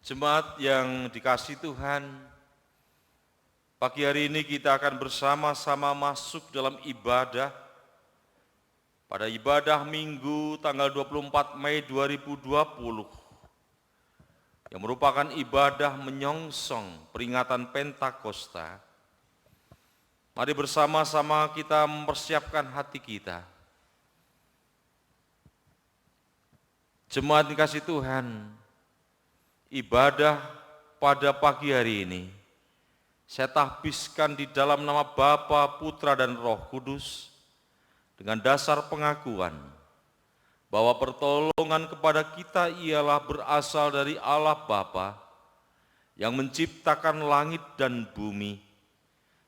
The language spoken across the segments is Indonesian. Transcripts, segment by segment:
Jemaat yang dikasihi Tuhan, pagi hari ini kita akan bersama-sama masuk dalam ibadah. Pada ibadah Minggu tanggal 24 Mei 2020, yang merupakan ibadah menyongsong peringatan Pentakosta. Mari bersama-sama kita mempersiapkan hati kita. Jemaat dikasihi Tuhan, ibadah pada pagi hari ini saya tahbiskan di dalam nama Bapa, Putra, dan Roh Kudus dengan dasar pengakuan bahwa pertolongan kepada kita ialah berasal dari Allah Bapa yang menciptakan langit dan bumi,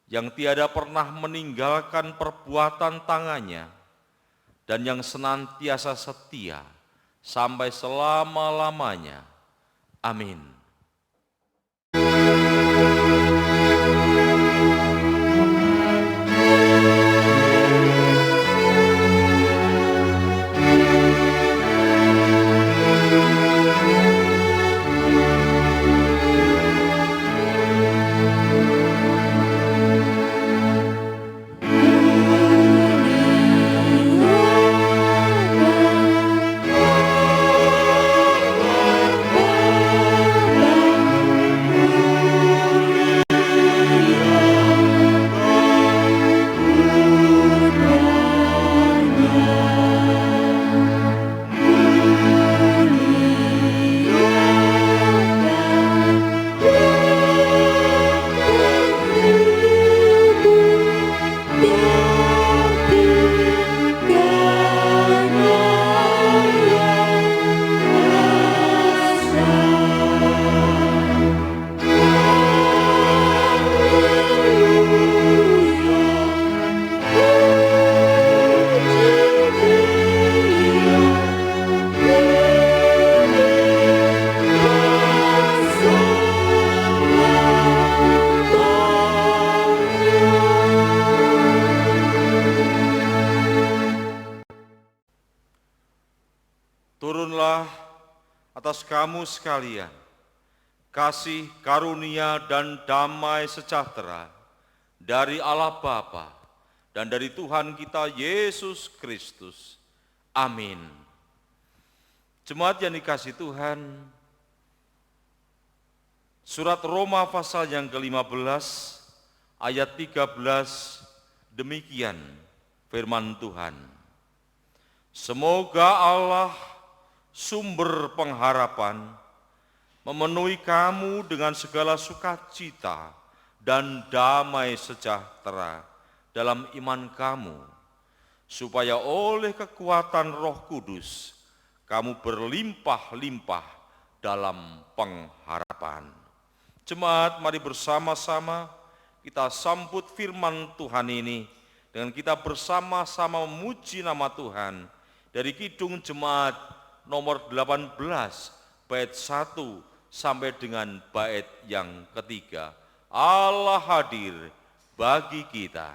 yang tiada pernah meninggalkan perbuatan tangannya, dan yang senantiasa setia sampai selama-lamanya. Amin. Turunlah atas kamu sekalian kasih, karunia, dan damai sejahtera dari Allah Bapa dan dari Tuhan kita Yesus Kristus. Amin. Jemaat yang dikasihi Tuhan, surat Roma pasal yang ke-15 ayat 13, demikian firman Tuhan. Semoga Allah, sumber pengharapan, memenuhi kamu dengan segala sukacita dan damai sejahtera dalam iman kamu, supaya oleh kekuatan Roh Kudus kamu berlimpah-limpah dalam pengharapan. Jemaat, mari bersama-sama kita sambut firman Tuhan ini dengan kita bersama-sama memuji nama Tuhan dari Kidung Jemaat nomor 18, bait 1 sampai dengan bait yang ketiga. Allah hadir bagi kita.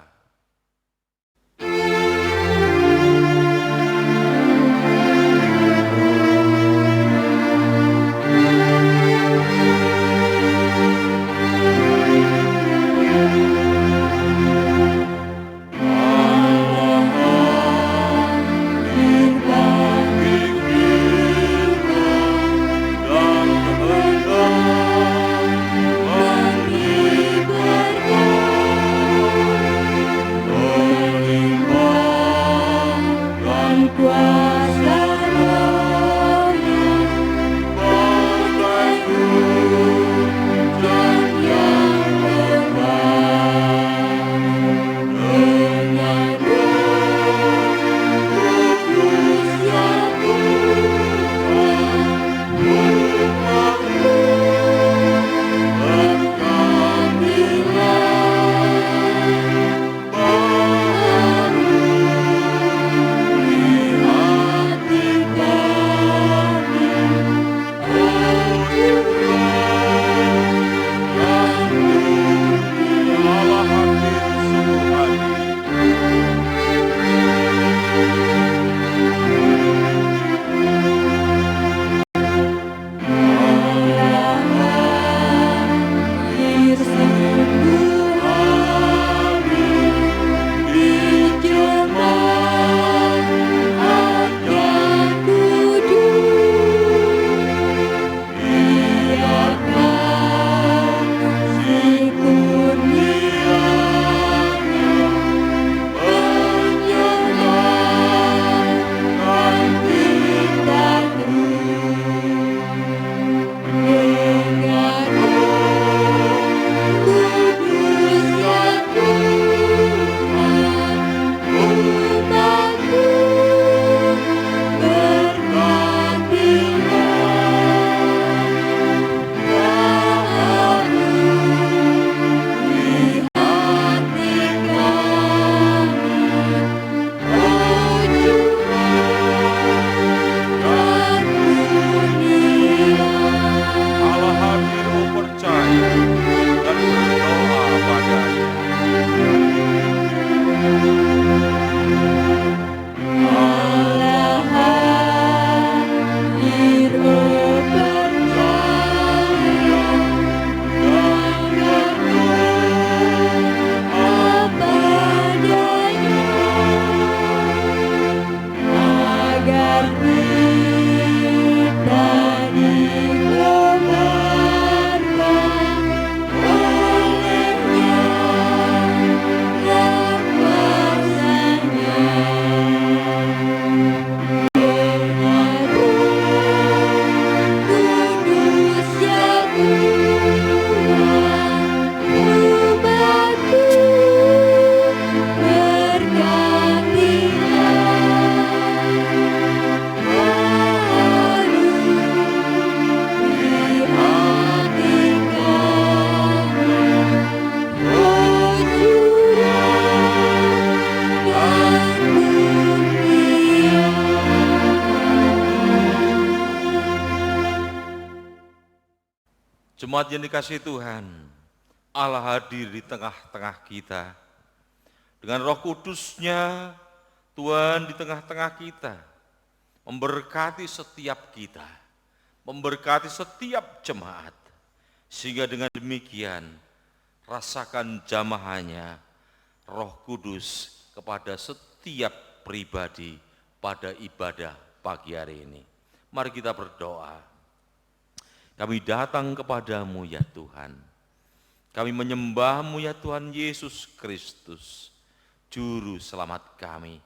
Jemaat yang dikasihi Tuhan, Allah hadir di tengah-tengah kita. Dengan Roh Kudus-Nya, Tuhan di tengah-tengah kita, memberkati setiap kita, memberkati setiap jemaat. Sehingga dengan demikian, rasakan jamahannya Roh Kudus kepada setiap pribadi pada ibadah pagi hari ini. Mari kita berdoa. Kami datang kepadamu ya Tuhan. Kami menyembahmu ya Tuhan Yesus Kristus, Juru Selamat kami.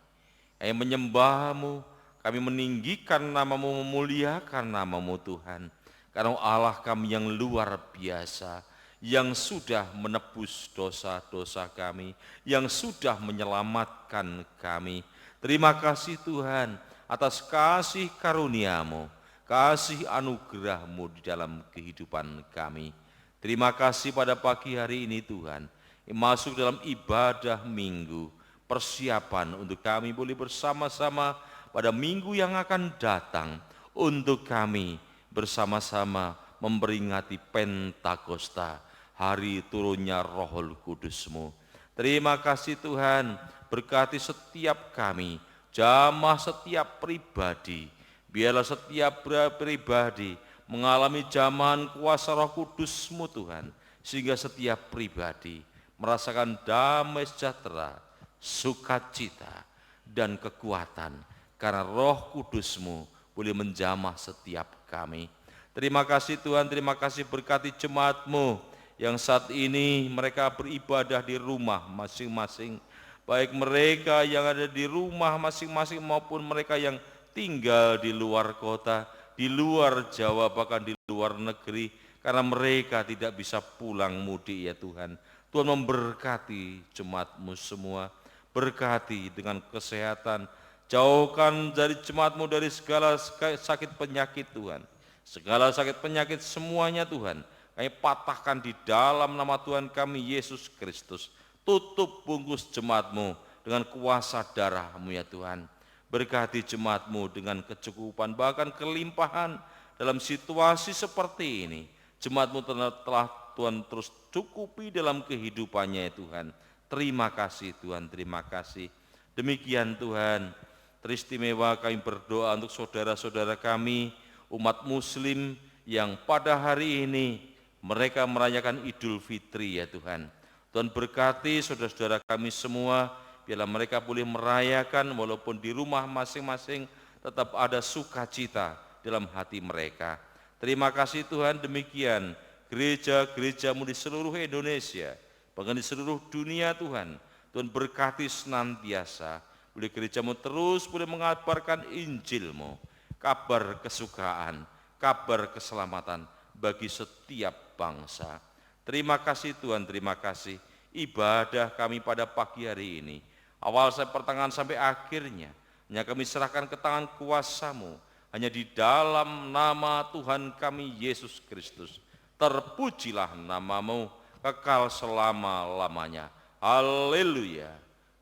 Kami menyembahmu, kami meninggikan namamu, memuliakan namamu Tuhan. Karena Allah kami yang luar biasa, yang sudah menebus dosa-dosa kami, yang sudah menyelamatkan kami. Terima kasih Tuhan atas kasih karunia-Mu, kasih anugerah-Mu di dalam kehidupan kami. Terima kasih pada pagi hari ini Tuhan, masuk dalam ibadah minggu, persiapan untuk kami boleh bersama-sama pada minggu yang akan datang, untuk kami bersama-sama memperingati Pentakosta, hari turunnya Roh Kudus-Mu. Terima kasih Tuhan, berkati setiap kami, jamah setiap pribadi, biarlah setiap pribadi mengalami jamahan kuasa Roh Kudus-Mu Tuhan, sehingga setiap pribadi merasakan damai sejahtera, sukacita, dan kekuatan, karena Roh Kudus-Mu boleh menjamah setiap kami. Terima kasih Tuhan, terima kasih berkati jemaat-Mu yang saat ini mereka beribadah di rumah masing-masing, baik mereka yang ada di rumah masing-masing maupun mereka yang tinggal di luar kota, di luar Jawa, bahkan di luar negeri, karena mereka tidak bisa pulang mudik ya Tuhan. Tuhan memberkati jemaat-Mu semua, berkati dengan kesehatan, jauhkan dari jemaat-Mu dari segala sakit penyakit Tuhan. Segala sakit penyakit semuanya Tuhan, kami patahkan di dalam nama Tuhan kami Yesus Kristus. Tutup bungkus jemaat-Mu dengan kuasa darah-Mu ya Tuhan. Berkati jemaat-Mu dengan kecukupan, bahkan kelimpahan dalam situasi seperti ini. Jemaat-Mu telah Tuhan terus cukupi dalam kehidupannya ya Tuhan. Terima kasih Tuhan, terima kasih. Demikian Tuhan, teristimewa kami berdoa untuk saudara-saudara kami, umat muslim yang pada hari ini mereka merayakan Idul Fitri ya Tuhan. Tuhan berkati saudara-saudara kami semua, biarlah mereka boleh merayakan walaupun di rumah masing-masing tetap ada sukacita dalam hati mereka. Terima kasih Tuhan, demikian gereja-gereja-Mu di seluruh Indonesia, bahkan di seluruh dunia Tuhan. Tuhan berkati senantiasa, boleh gereja-Mu terus boleh mengabarkan Injil-Mu, kabar kesukaan, kabar keselamatan bagi setiap bangsa. Terima kasih Tuhan, terima kasih. Ibadah kami pada pagi hari ini, awal sampai pertengahan sampai akhirnya, hanya kami serahkan ke tangan kuasa-Mu, hanya di dalam nama Tuhan kami Yesus Kristus. Terpujilah nama-Mu kekal selama-lamanya. Haleluya.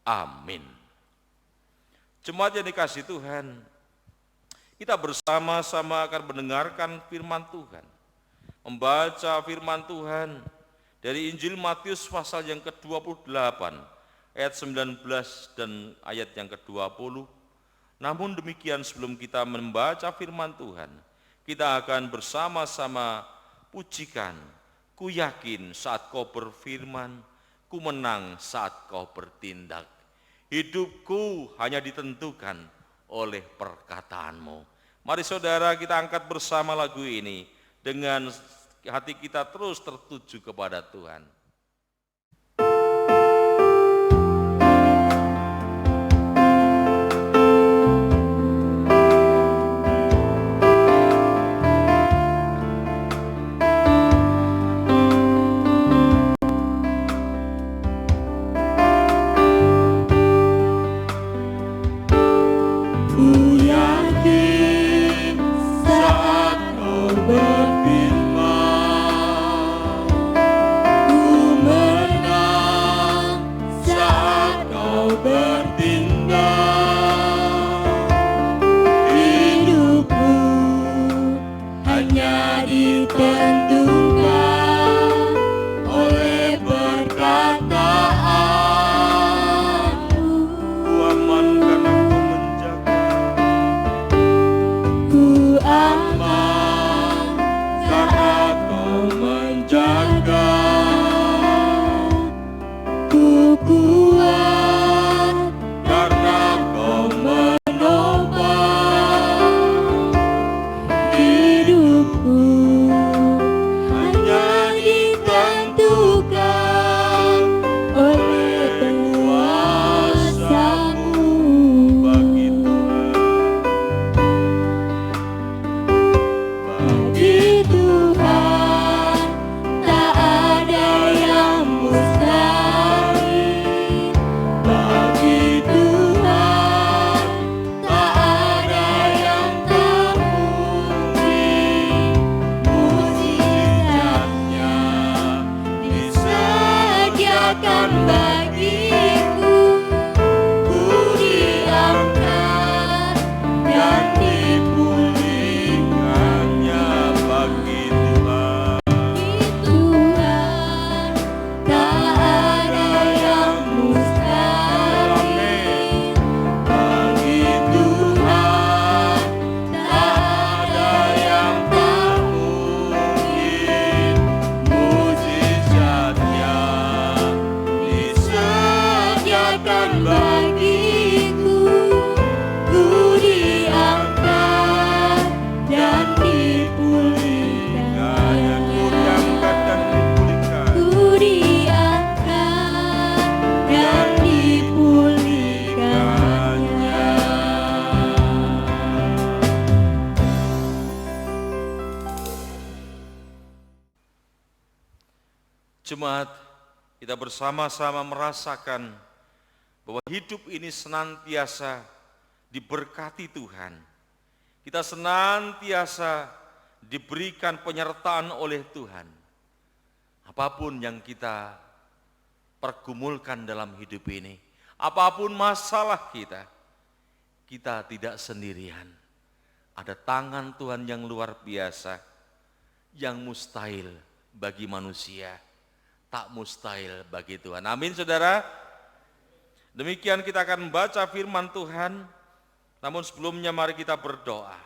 Amin. Jemaat yang dikasihi Tuhan, kita bersama-sama akan mendengarkan firman Tuhan, membaca firman Tuhan dari Injil Matius pasal yang ke-28 ayat 19 dan ayat yang ke-20. Namun demikian, sebelum kita membaca firman Tuhan, kita akan bersama-sama pujikan, ku yakin saat kau berfirman, ku menang saat kau bertindak. Hidupku hanya ditentukan oleh perkataan-Mu. Mari saudara, kita angkat bersama lagu ini dengan hati kita terus tertuju kepada Tuhan. Ku diberikan bagiku, ku diangkat dan dipulihkan. Ku diangkat dan dipulihkannya. Jemaat, kita bersama-sama merasakan bahwa hidup ini senantiasa diberkati Tuhan. Kita senantiasa diberikan penyertaan oleh Tuhan. Apapun yang kita pergumulkan dalam hidup ini, apapun masalah kita tidak sendirian. Ada tangan Tuhan yang luar biasa, yang mustahil bagi manusia, tak mustahil bagi Tuhan. Amin, saudara. Demikian kita akan membaca firman Tuhan, namun sebelumnya mari kita berdoa.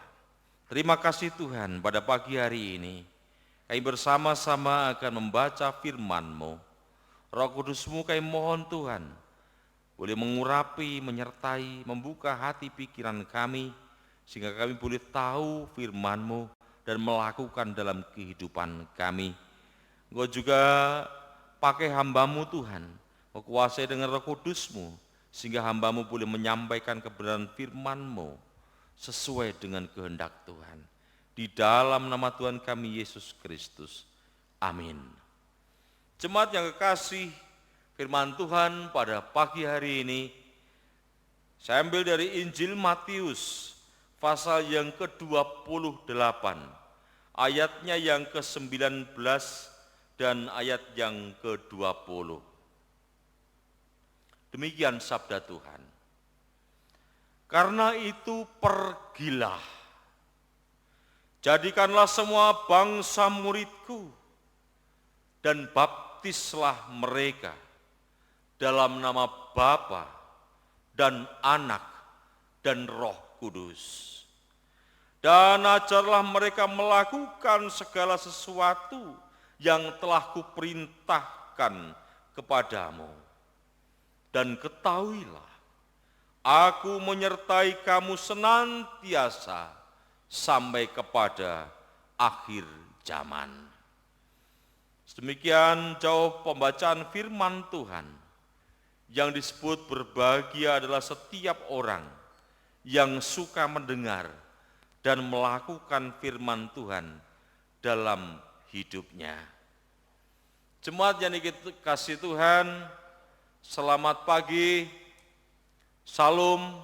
Terima kasih Tuhan, pada pagi hari ini kami bersama-sama akan membaca firman-Mu. Roh Kudus-Mu kami mohon Tuhan, boleh mengurapi, menyertai, membuka hati pikiran kami, sehingga kami boleh tahu firman-Mu dan melakukan dalam kehidupan kami. Engkau juga pakai hamba-Mu Tuhan, kuasai dengan Roh Kudus-Mu, sehingga hamba-Mu boleh menyampaikan kebenaran firman-Mu sesuai dengan kehendak Tuhan. Di dalam nama Tuhan kami Yesus Kristus. Amin. Jemaat yang kekasih, firman Tuhan pada pagi hari ini, saya ambil dari Injil Matius, pasal yang ke-28, ayatnya yang ke-19, dan ayat yang ke-20. Demikian sabda Tuhan. Karena itu pergilah, jadikanlah semua bangsa muridku, dan baptislah mereka dalam nama Bapa dan Anak dan Roh Kudus. Dan ajarlah mereka melakukan segala sesuatu yang telah kuperintahkan kepadamu. Dan ketahuilah, aku menyertai kamu senantiasa sampai kepada akhir zaman. Demikian jauh pembacaan firman Tuhan. Yang disebut berbahagia adalah setiap orang yang suka mendengar dan melakukan firman Tuhan dalam hidupnya. Jemaat yang dikasihi Tuhan, selamat pagi, salam.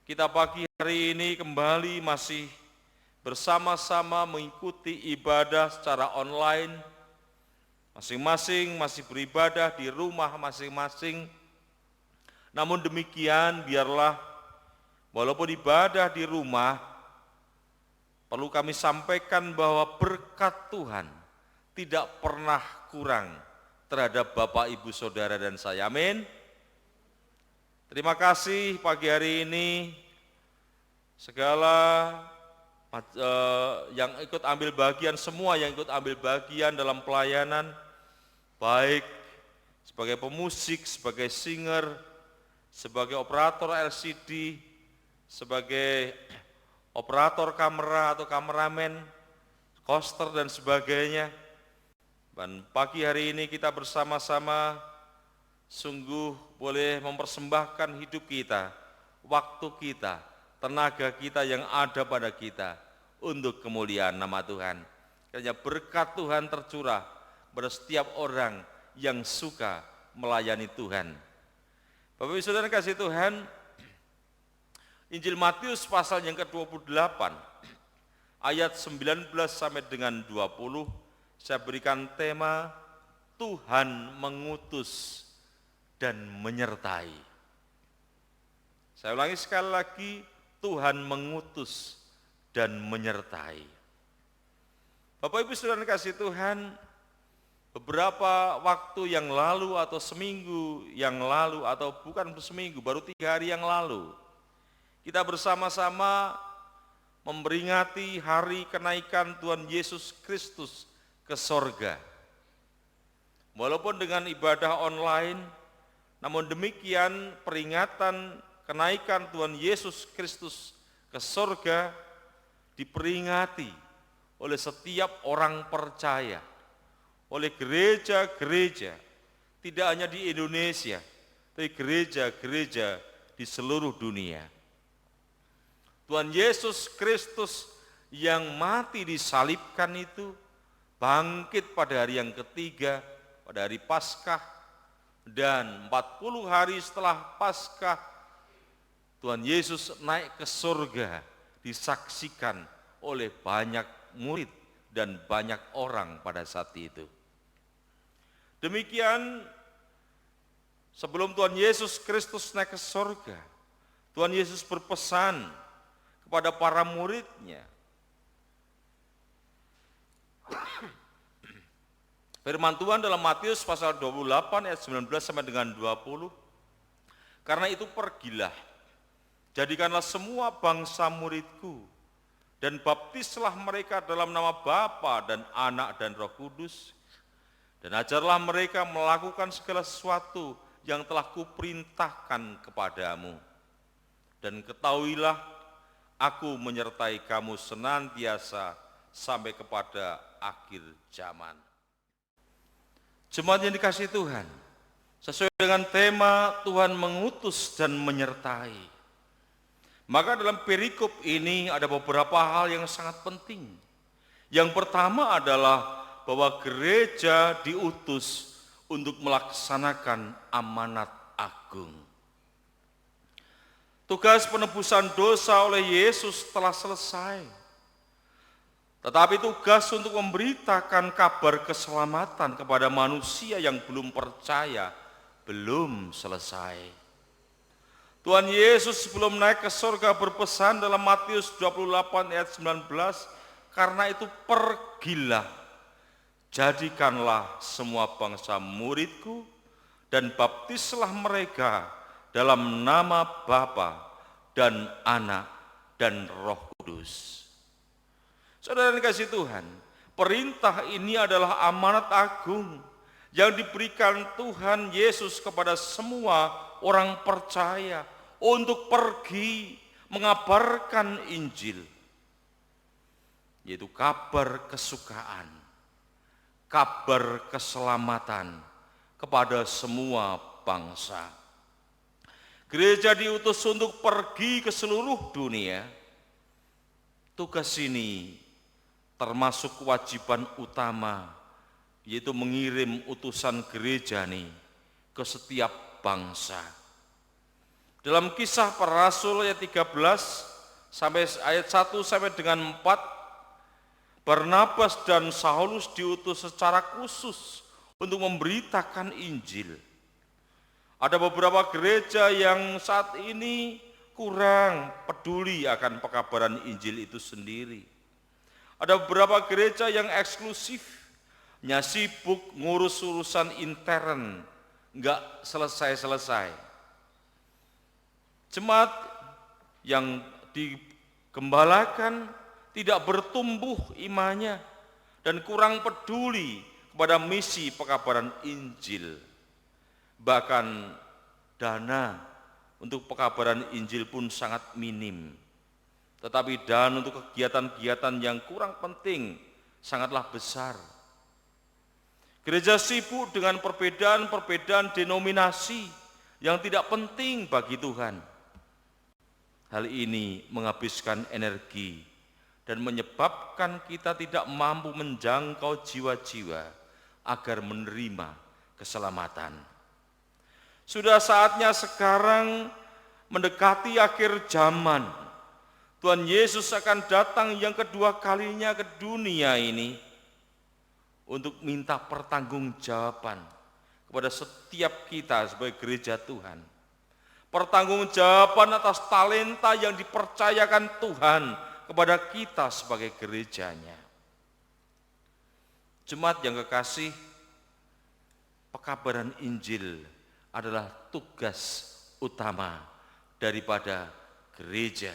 Kita pagi hari ini kembali masih bersama-sama mengikuti ibadah secara online. Masing-masing masih beribadah di rumah masing-masing. Namun demikian, biarlah walaupun ibadah di rumah, perlu kami sampaikan bahwa berkat Tuhan tidak pernah kurang terhadap Bapak, Ibu, Saudara, dan saya. Amin. Terima kasih pagi hari ini segala yang ikut ambil bagian, semua yang ikut ambil bagian dalam pelayanan, baik sebagai pemusik, sebagai singer, sebagai operator LCD, sebagai operator kamera atau kameramen, koster dan sebagainya. Dan pagi hari ini kita bersama-sama sungguh boleh mempersembahkan hidup kita, waktu kita, tenaga kita yang ada pada kita untuk kemuliaan nama Tuhan. Karena berkat Tuhan tercurah pada setiap orang yang suka melayani Tuhan. Bapak Ibu Saudara kasih Tuhan, Injil Matius pasal yang ke-28, ayat 19 sampai dengan 20, saya berikan tema Tuhan mengutus dan menyertai. Saya ulangi sekali lagi, Tuhan mengutus dan menyertai. Bapak Ibu Saudara kasih Tuhan, beberapa waktu yang lalu atau seminggu yang lalu, atau bukan seminggu, baru 3 hari yang lalu, kita bersama-sama memperingati hari kenaikan Tuhan Yesus Kristus ke sorga. Walaupun dengan ibadah online, Namun demikian peringatan kenaikan Tuhan Yesus Kristus ke surga diperingati oleh setiap orang percaya, oleh gereja-gereja, tidak hanya di Indonesia, tapi gereja-gereja di seluruh dunia. Tuhan Yesus Kristus yang mati disalibkan itu bangkit pada hari yang ketiga, pada hari Paskah, dan 40 hari setelah Paskah, Tuhan Yesus naik ke surga, disaksikan oleh banyak murid dan banyak orang pada saat itu. Demikian, sebelum Tuhan Yesus Kristus naik ke surga, Tuhan Yesus berpesan kepada para muridnya. Firman Tuhan dalam Matius pasal 28 ayat 19 sampai dengan 20. Karena itu pergilah, jadikanlah semua bangsa muridku, dan baptislah mereka dalam nama Bapa dan Anak dan Roh Kudus, dan ajarlah mereka melakukan segala sesuatu yang telah kuperintahkan kepadamu. Dan ketahuilah, aku menyertai kamu senantiasa sampai kepada akhir zaman. Jemaat yang dikasihi Tuhan, sesuai dengan tema Tuhan mengutus dan menyertai, maka dalam perikop ini ada beberapa hal yang sangat penting. Yang pertama adalah bahwa gereja diutus untuk melaksanakan amanat agung. Tugas penebusan dosa oleh Yesus telah selesai. Tetapi tugas untuk memberitakan kabar keselamatan kepada manusia yang belum percaya belum selesai. Tuhan Yesus sebelum naik ke surga berpesan dalam Matius 28 ayat 19, karena itu pergilah, jadikanlah semua bangsa muridku, dan baptislah mereka dalam nama Bapa dan Anak dan Roh Kudus. Saudara yang dikasihi Tuhan, perintah ini adalah amanat agung yang diberikan Tuhan Yesus kepada semua orang percaya untuk pergi mengabarkan Injil, yaitu kabar kesukaan, kabar keselamatan kepada semua bangsa. Gereja diutus untuk pergi ke seluruh dunia. Tugas ini termasuk kewajiban utama, yaitu mengirim utusan gereja nih ke setiap bangsa. Dalam Kisah Para Rasul ayat 13 sampai ayat 1 sampai dengan 4, Barnabas dan Saulus diutus secara khusus untuk memberitakan Injil. Ada beberapa gereja yang saat ini kurang peduli akan pekabaran Injil itu sendiri. Ada beberapa gereja yang eksklusif, sibuk ngurus urusan intern, enggak selesai-selesai. Jemaat yang digembalakan tidak bertumbuh imannya dan kurang peduli kepada misi pekabaran Injil. Bahkan dana untuk pekabaran Injil pun sangat minim. Tetapi dana untuk kegiatan-kegiatan yang kurang penting sangatlah besar. Gereja sibuk dengan perbedaan-perbedaan denominasi yang tidak penting bagi Tuhan. Hal ini menghabiskan energi dan menyebabkan kita tidak mampu menjangkau jiwa-jiwa agar menerima keselamatan. Sudah saatnya sekarang mendekati akhir zaman. Tuhan Yesus akan datang yang kedua kalinya ke dunia ini untuk minta pertanggungjawaban kepada setiap kita sebagai gereja Tuhan. Pertanggungjawaban atas talenta yang dipercayakan Tuhan kepada kita sebagai gerejanya. Jemaat yang kekasih, pekabaran Injil adalah tugas utama daripada gereja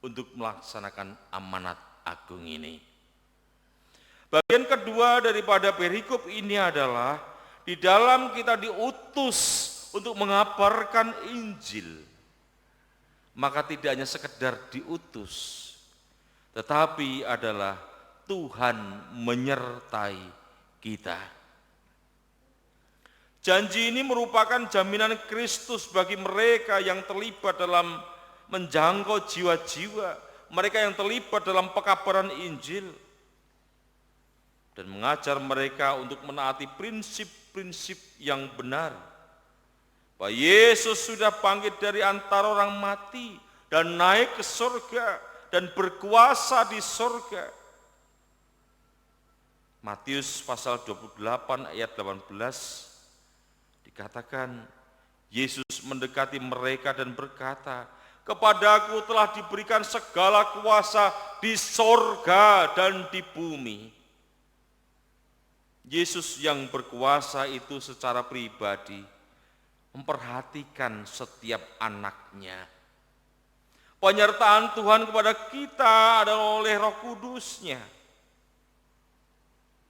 untuk melaksanakan amanat agung ini. Bagian kedua daripada perikop ini adalah di dalam kita diutus untuk mengabarkan Injil, maka tidak hanya sekedar diutus, tetapi adalah Tuhan menyertai kita. Janji ini merupakan jaminan Kristus bagi mereka yang terlibat dalam menjangkau jiwa-jiwa, mereka yang terlibat dalam pekabaran Injil, dan mengajar mereka untuk menaati prinsip-prinsip yang benar. Bahwa Yesus sudah bangkit dari antara orang mati dan naik ke surga dan berkuasa di surga. Matius pasal 28 ayat 18 dikatakan, Yesus mendekati mereka dan berkata, "Kepadaku telah diberikan segala kuasa di surga dan di bumi." Yesus yang berkuasa itu secara pribadi memperhatikan setiap anaknya. Penyertaan Tuhan kepada kita adalah oleh Roh Kudus-Nya.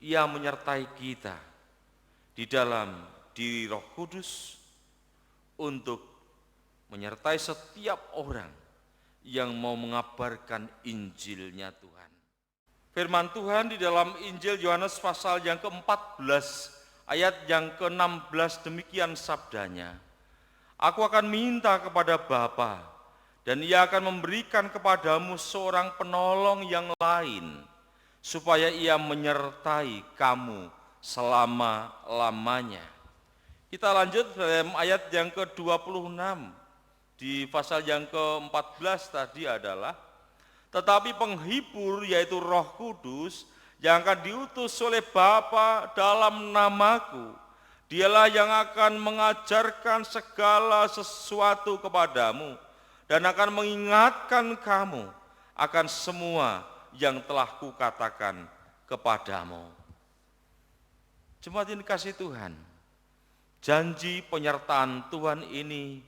Ia menyertai kita di dalam diri Roh Kudus untuk menyertai setiap orang yang mau mengabarkan Injil-Nya Tuhan. Firman Tuhan di dalam Injil Yohanes pasal yang ke-14 ayat yang ke-16 demikian sabdanya, "Aku akan minta kepada Bapa, dan Ia akan memberikan kepadamu seorang penolong yang lain, supaya Ia menyertai kamu selama-lamanya." Kita lanjut dalam ayat yang ke-26 di pasal yang ke-14 tadi adalah, "Tetapi penghibur yaitu Roh Kudus yang akan diutus oleh Bapa dalam namaku, Dialah yang akan mengajarkan segala sesuatu kepadamu dan akan mengingatkan kamu akan semua yang telah kukatakan kepadamu." Jemaat yang dikasihi Tuhan, janji penyertaan Tuhan ini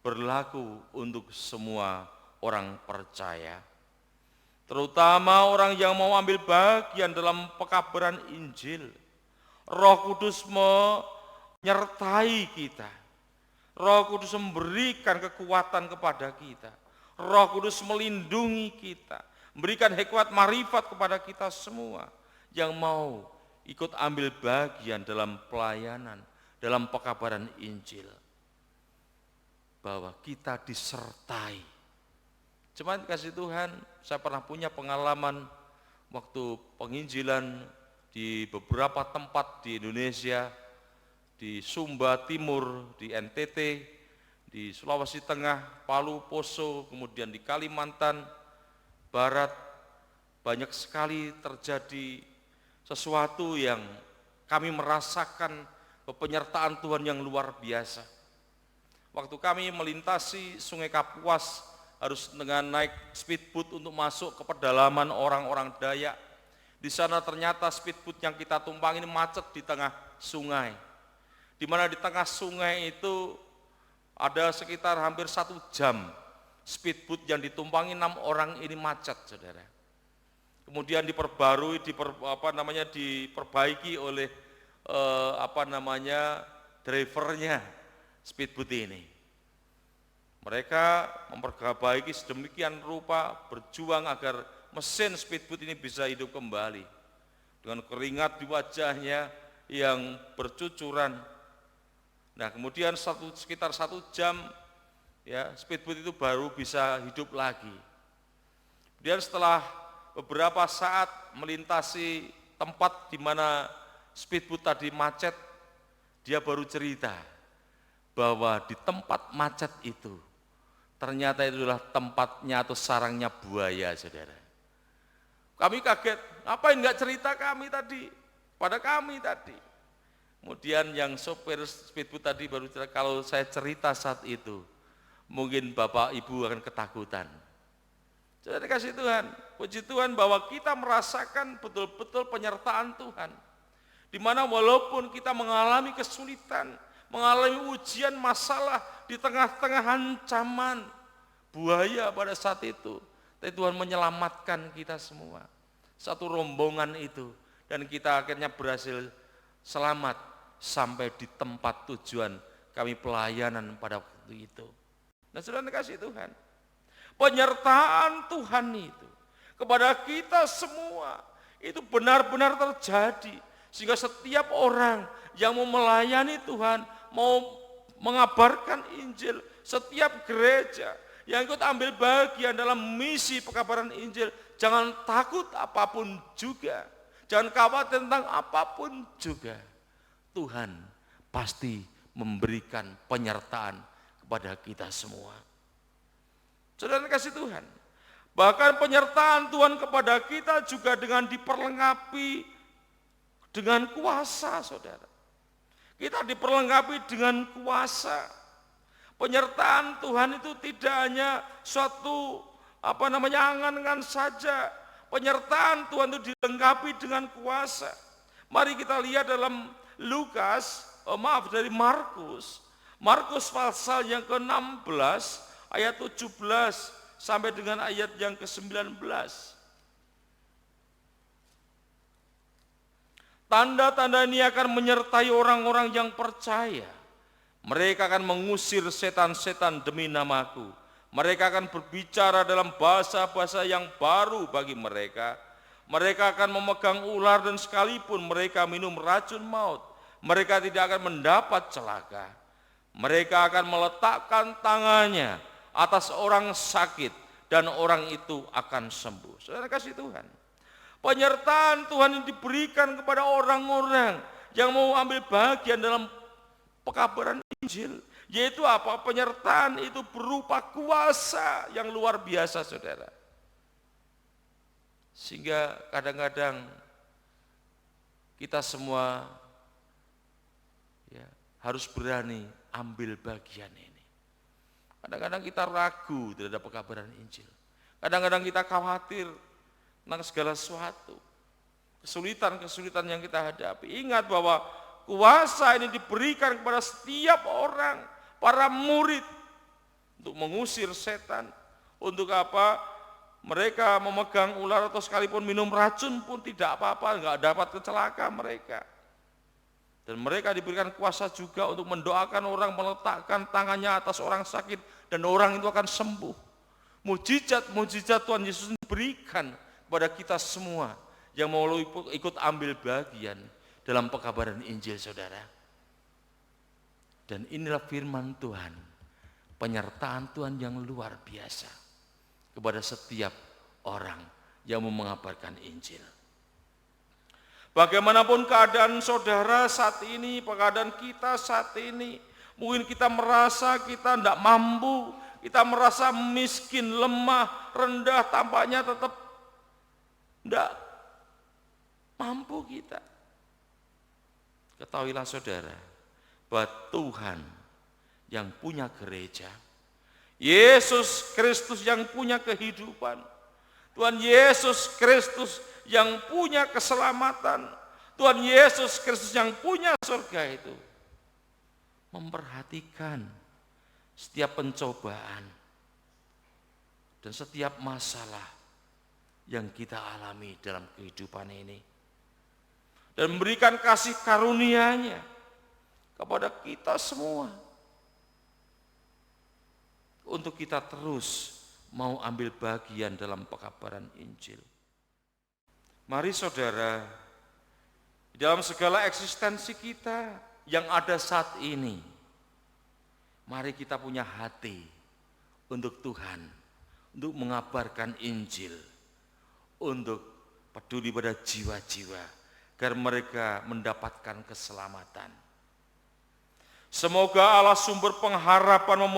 berlaku untuk semua orang percaya, terutama orang yang mau ambil bagian dalam pekabaran Injil. Roh Kudus menyertai kita. Roh Kudus memberikan kekuatan kepada kita. Roh Kudus melindungi kita, memberikan hikmat marifat kepada kita semua yang mau ikut ambil bagian dalam pelayanan, dalam pekabaran Injil, bahwa kita disertai. Cuman kasih Tuhan, saya pernah punya pengalaman waktu penginjilan di beberapa tempat di Indonesia, di Sumba Timur, di NTT, di Sulawesi Tengah, Palu, Poso, kemudian di Kalimantan Barat. Banyak sekali terjadi sesuatu yang kami merasakan penyertaan Tuhan yang luar biasa. Waktu kami melintasi Sungai Kapuas, harus dengan naik speedboat untuk masuk ke pedalaman orang-orang Dayak. Di sana ternyata speedboat yang kita tumpangi ini macet di tengah sungai. Di mana di tengah sungai itu ada sekitar hampir 1 jam speedboat yang ditumpangi 6 orang ini macet, saudara. Kemudian diperbarui, diperbaiki oleh drivernya speedboat ini. Mereka memperbaiki sedemikian rupa, berjuang agar mesin speedboat ini bisa hidup kembali. Dengan keringat di wajahnya yang bercucuran. Nah, kemudian sekitar 1 jam ya speedboat itu baru bisa hidup lagi. Kemudian setelah beberapa saat melintasi tempat di mana speedboat tadi macet, dia baru cerita bahwa di tempat macet itu ternyata itu adalah tempatnya atau sarangnya buaya, saudara. Kami kaget, ngapain nggak cerita kami tadi, pada kami tadi. Kemudian yang sopir speedboat tadi baru cerita, kalau saya cerita saat itu, mungkin Bapak Ibu akan ketakutan. Saudara kasih Tuhan, puji Tuhan bahwa kita merasakan betul-betul penyertaan Tuhan. Di mana walaupun kita mengalami kesulitan, mengalami ujian masalah di tengah-tengah ancaman buaya pada saat itu, tapi Tuhan menyelamatkan kita semua, satu rombongan itu, dan kita akhirnya berhasil selamat sampai di tempat tujuan kami pelayanan pada waktu itu. Nah, saudara kasih Tuhan, penyertaan Tuhan itu kepada kita semua itu benar-benar terjadi, sehingga setiap orang yang mau melayani Tuhan, mau mengabarkan Injil, setiap gereja yang ikut ambil bagian dalam misi pekabaran Injil, jangan takut apapun juga, jangan khawatir tentang apapun juga. Tuhan pasti memberikan penyertaan kepada kita semua. Saudara kasih Tuhan, bahkan penyertaan Tuhan kepada kita juga dengan diperlengkapi dengan kuasa, saudara. Kita diperlengkapi dengan kuasa. Penyertaan Tuhan itu tidak hanya suatu angan-angan saja. Penyertaan Tuhan itu dilengkapi dengan kuasa. Mari kita lihat dalam dari Markus pasal yang ke-16 ayat 17 sampai dengan ayat yang ke-19. Tanda-tanda ini akan menyertai orang-orang yang percaya. Mereka akan mengusir setan-setan demi namaku. Mereka akan berbicara dalam bahasa-bahasa yang baru bagi mereka. Mereka akan memegang ular dan sekalipun mereka minum racun maut, mereka tidak akan mendapat celaka. Mereka akan meletakkan tangannya atas orang sakit dan orang itu akan sembuh. Saudara kasih Tuhan, penyertaan Tuhan yang diberikan kepada orang-orang yang mau ambil bagian dalam pekabaran Injil, yaitu apa? Penyertaan itu berupa kuasa yang luar biasa, saudara. Sehingga kadang-kadang kita semua harus berani ambil bagian ini. Kadang-kadang kita ragu terhadap pekabaran Injil. Kadang-kadang kita khawatir tentang segala sesuatu, kesulitan-kesulitan yang kita hadapi. Ingat bahwa kuasa ini diberikan kepada setiap orang, para murid, untuk mengusir setan. Untuk apa? Mereka memegang ular atau sekalipun minum racun pun tidak apa-apa, enggak dapat kecelaka mereka. Dan mereka diberikan kuasa juga untuk mendoakan orang, meletakkan tangannya atas orang sakit, dan orang itu akan sembuh. Mujizat-mujizat Tuhan Yesus diberikan kepada kita semua yang mau ikut ambil bagian dalam pekabaran Injil, saudara. Dan inilah firman Tuhan, penyertaan Tuhan yang luar biasa kepada setiap orang yang mau mengabarkan Injil. Bagaimanapun keadaan saudara saat ini, keadaan kita saat ini, mungkin kita merasa kita tidak mampu, kita merasa miskin, lemah, rendah, tampaknya tetap tidak mampu kita. Ketahuilah saudara, bahwa Tuhan yang punya gereja, Yesus Kristus yang punya kehidupan, Tuhan Yesus Kristus yang punya keselamatan, Tuhan Yesus Kristus yang punya surga itu memperhatikan setiap pencobaan dan setiap masalah yang kita alami dalam kehidupan ini, dan memberikan kasih karunia-Nya kepada kita semua untuk kita terus mau ambil bagian dalam pekabaran Injil. Mari saudara, dalam segala eksistensi kita yang ada saat ini, mari kita punya hati untuk Tuhan, untuk mengabarkan Injil, untuk peduli pada jiwa-jiwa, agar mereka mendapatkan keselamatan. Semoga Allah sumber pengharapan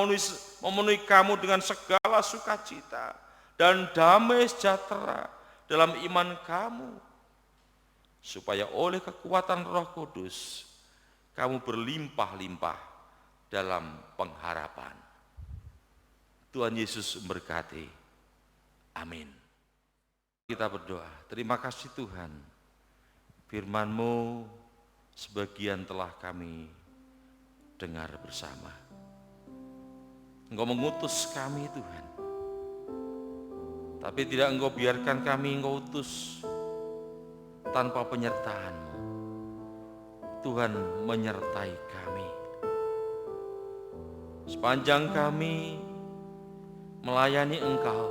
memenuhi kamu dengan segala sukacita dan damai sejahtera dalam iman kamu, supaya oleh kekuatan Roh Kudus kamu berlimpah-limpah dalam pengharapan. Tuhan Yesus memberkati. Amin. Kita berdoa. Terima kasih Tuhan, firman-Mu sebagian telah kami dengar bersama. Engkau mengutus kami Tuhan, tapi tidak Engkau biarkan kami Engkau utus tanpa penyertaan-Mu. Tuhan menyertai kami. sepanjang kami melayani Engkau,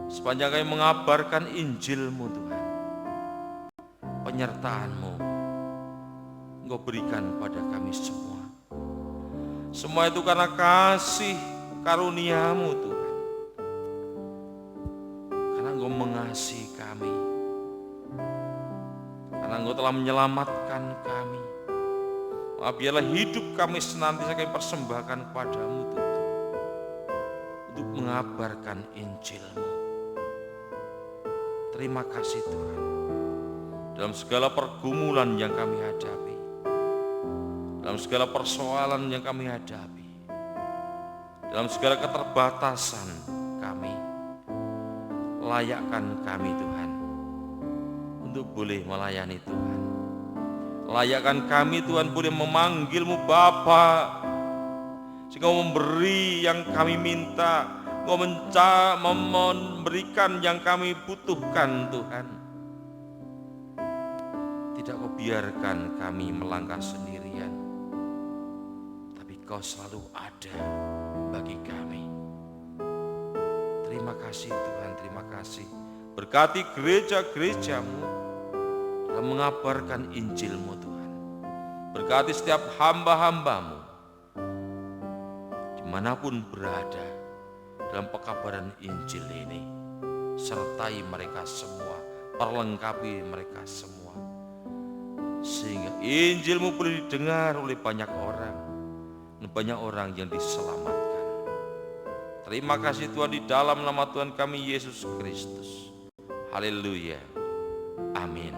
sepanjang kami mengabarkan Injil-Mu Tuhan, penyertaan-Mu Engkau berikan pada kami semua. Semua itu karena kasih karunia-Mu Tuhan, karena Engkau mengasihi kami, karena Engkau telah menyelamatkan kami. Biarlah hidup kami senantiasa kami persembahkan kepadamu Tuhan, untuk mengabarkan Injil-Mu. Terima kasih Tuhan, dalam segala pergumulan yang kami hadapi, dalam segala persoalan yang kami hadapi, dalam segala keterbatasan kami, layakkan kami Tuhan untuk boleh melayani Tuhan. Layakkan kami Tuhan boleh memanggil-Mu Bapa, sehingga memberi yang kami minta, Engkau memberikan yang kami butuhkan Tuhan. Tidak Kau biarkan kami melangkah sendirian, tapi Kau selalu ada bagi kami. Terima kasih Tuhan, terima kasih. Berkati gereja-gereja-Mu dalam mengabarkan Injil-Mu Tuhan. Berkati setiap hamba-hamba-Mu dimanapun berada dalam pekabaran Injil ini. Sertai mereka semua, perlengkapi mereka semua, sehingga Injil-Mu boleh didengar oleh banyak orang, dan banyak orang yang diselamatkan. Terima kasih Tuhan, di dalam nama Tuhan kami Yesus Kristus. Haleluya. Amin.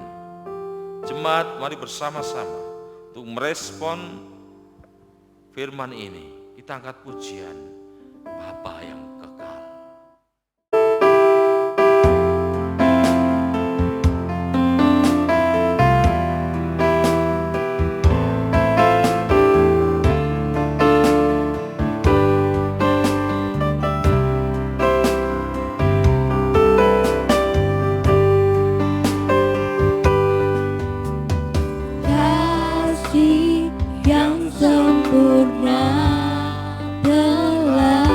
Jemaat, mari bersama-sama untuk merespon firman ini. Kita angkat pujian Bapa yang kekal. Kasih yang sempurna telah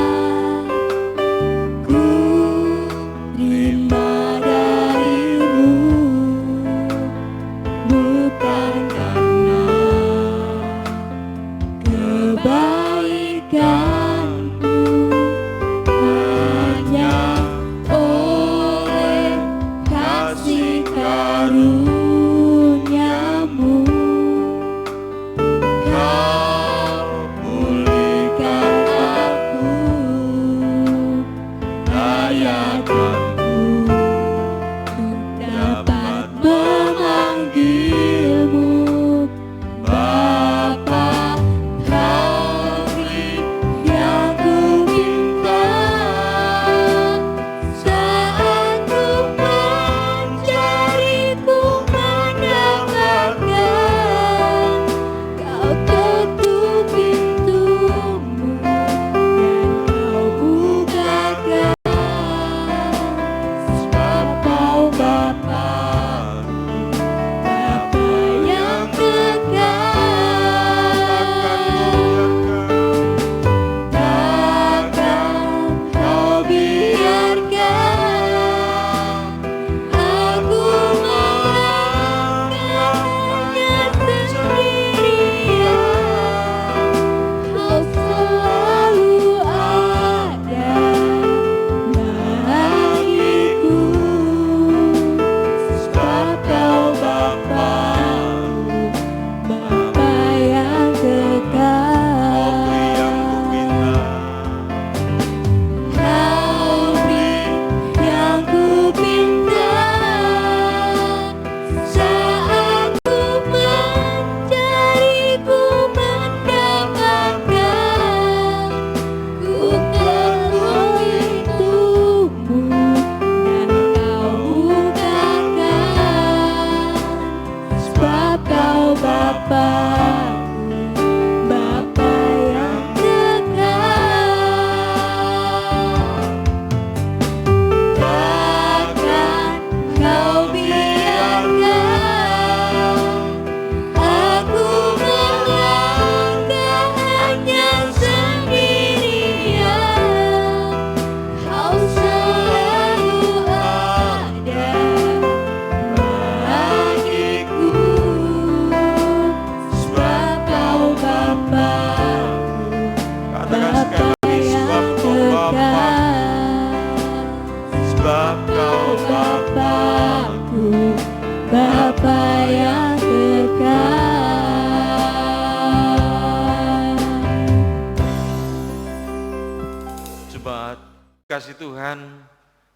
Jemaat kasih Tuhan,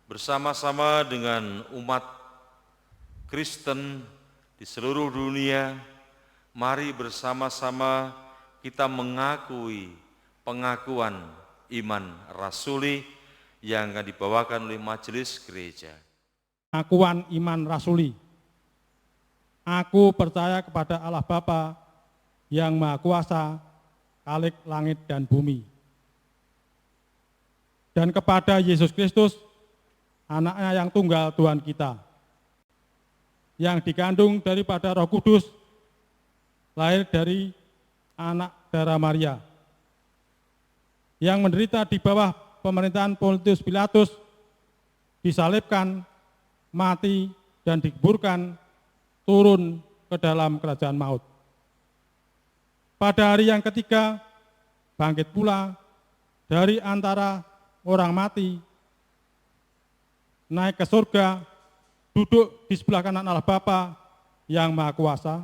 bersama-sama dengan umat Kristen di seluruh dunia, mari bersama-sama kita mengakui pengakuan iman rasuli yang akan dibawakan oleh majelis gereja. Pengakuan iman rasuli. Aku percaya kepada Allah Bapa yang Maha Kuasa, Khalik langit dan bumi, dan kepada Yesus Kristus, anaknya yang tunggal Tuhan kita, yang dikandung daripada Roh Kudus, lahir dari anak darah Maria, yang menderita di bawah pemerintahan Pontius Pilatus, disalibkan, mati, dan dikuburkan, turun ke dalam kerajaan maut. Pada hari yang ketiga, bangkit pula dari antara orang mati, naik ke surga, duduk di sebelah kanan Allah Bapa yang Maha Kuasa,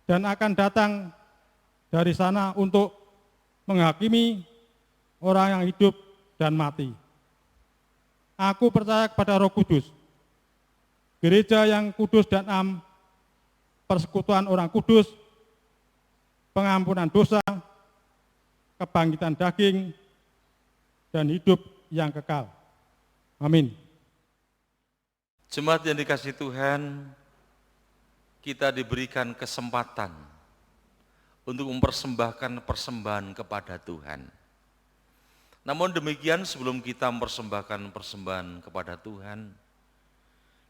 dan akan datang dari sana untuk menghakimi orang yang hidup dan mati. Aku percaya kepada Roh Kudus, gereja yang kudus dan am, persekutuan orang kudus, pengampunan dosa, kebangkitan daging, dan hidup yang kekal. Amin. Jemaat yang dikasihi Tuhan, kita diberikan kesempatan untuk mempersembahkan persembahan kepada Tuhan. Namun demikian, sebelum kita mempersembahkan persembahan kepada Tuhan,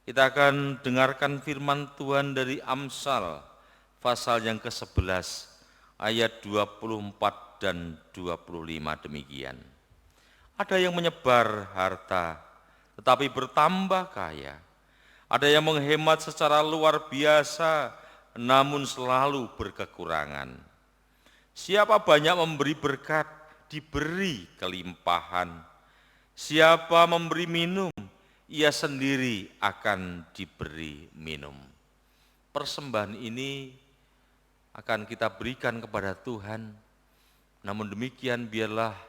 kita akan dengarkan firman Tuhan dari Amsal pasal yang ke-11 ayat 24 dan 25 demikian. Ada yang menyebar harta tetapi bertambah kaya. Ada yang menghemat secara luar biasa namun selalu berkekurangan. Siapa banyak memberi berkat, diberi kelimpahan. Siapa memberi minum, ia sendiri akan diberi minum. Persembahan ini akan kita berikan kepada Tuhan. Namun demikian biarlah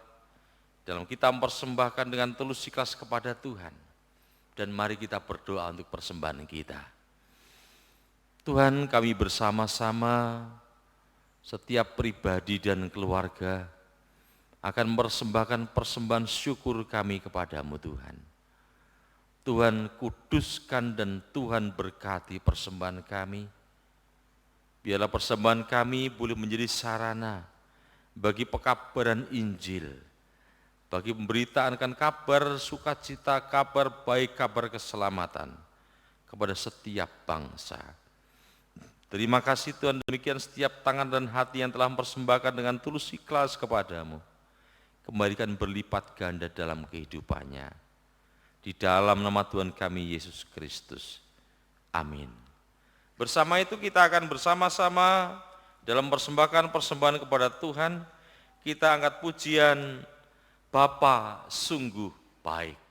dalam kita mempersembahkan dengan tulus ikhlas kepada Tuhan. Dan mari kita berdoa untuk persembahan kita. Tuhan, kami bersama-sama setiap pribadi dan keluarga akan mempersembahkan persembahan syukur kami kepadamu Tuhan. Tuhan kuduskan dan Tuhan berkati persembahan kami. Biarlah persembahan kami boleh menjadi sarana bagi pekabaran Injil, bagi pemberitaan akan kabar sukacita, kabar baik, kabar keselamatan kepada setiap bangsa. Terima kasih Tuhan, demikian setiap tangan dan hati yang telah mempersembahkan dengan tulus ikhlas kepadamu, kembalikan berlipat ganda dalam kehidupannya. Di dalam nama Tuhan kami Yesus Kristus. Amin. Bersama itu kita akan bersama-sama dalam persembahkan persembahan kepada Tuhan, kita angkat pujian Bapa sungguh baik.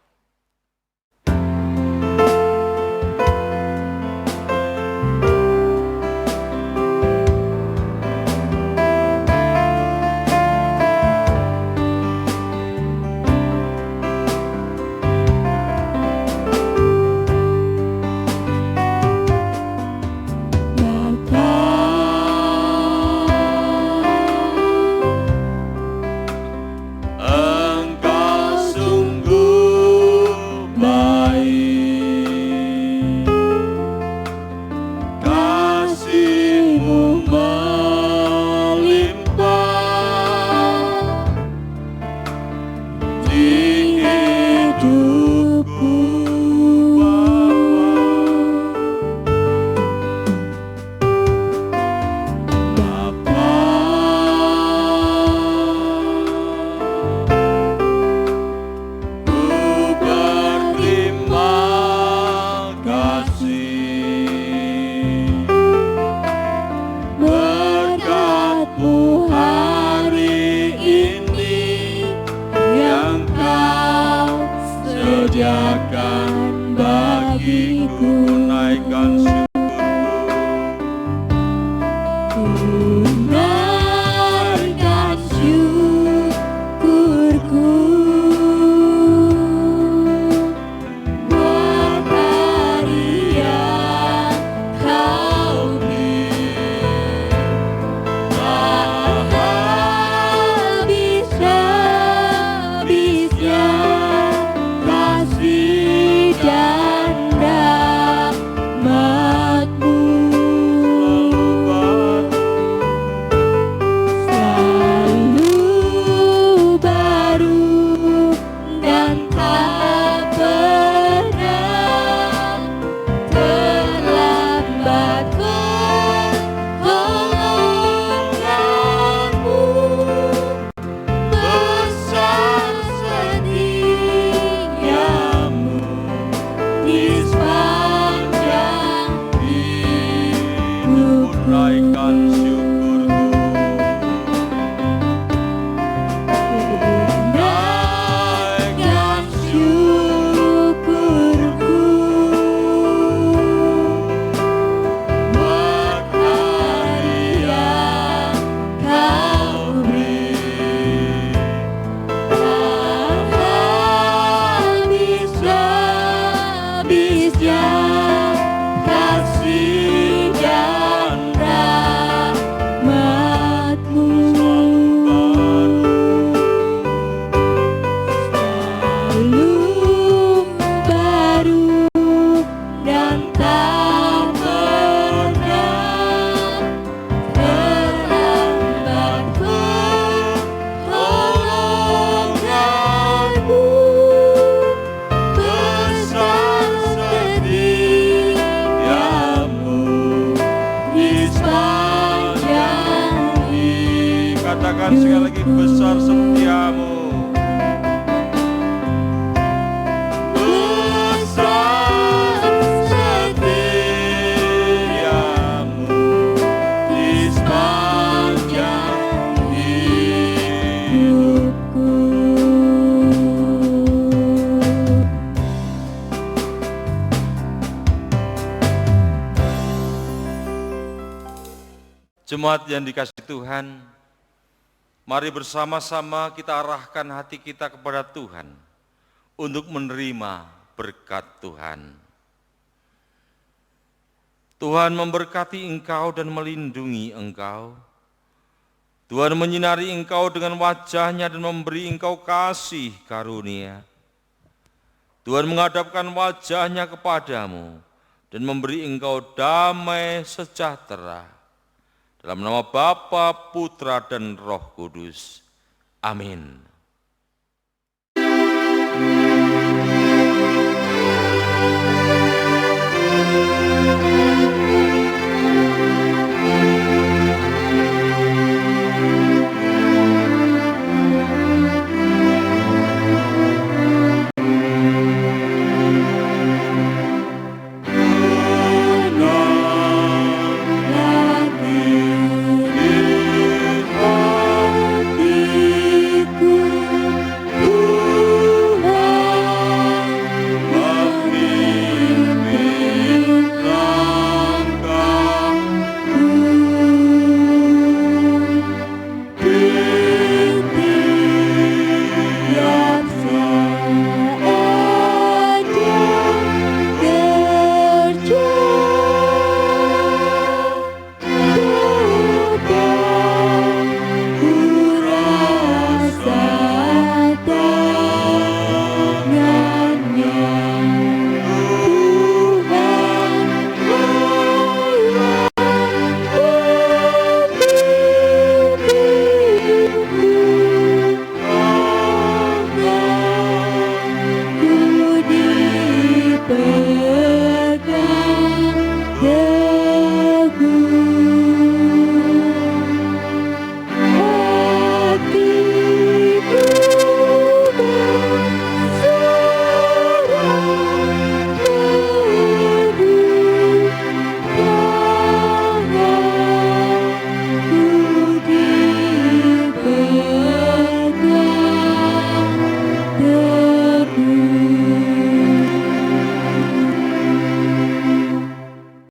sediakan bagiku, naikkan tunaikan syukurku. Tuhan, sekali lagi besar setiamu. Jemaat yang dikasihi Tuhan, mari bersama-sama kita arahkan hati kita kepada Tuhan untuk menerima berkat Tuhan. Tuhan memberkati engkau dan melindungi engkau. Tuhan menyinari engkau dengan wajah-Nya dan memberi engkau kasih karunia. Tuhan menghadapkan wajah-Nya kepadamu dan memberi engkau damai sejahtera. Dalam nama Bapa, Putra, dan Roh Kudus. Amin.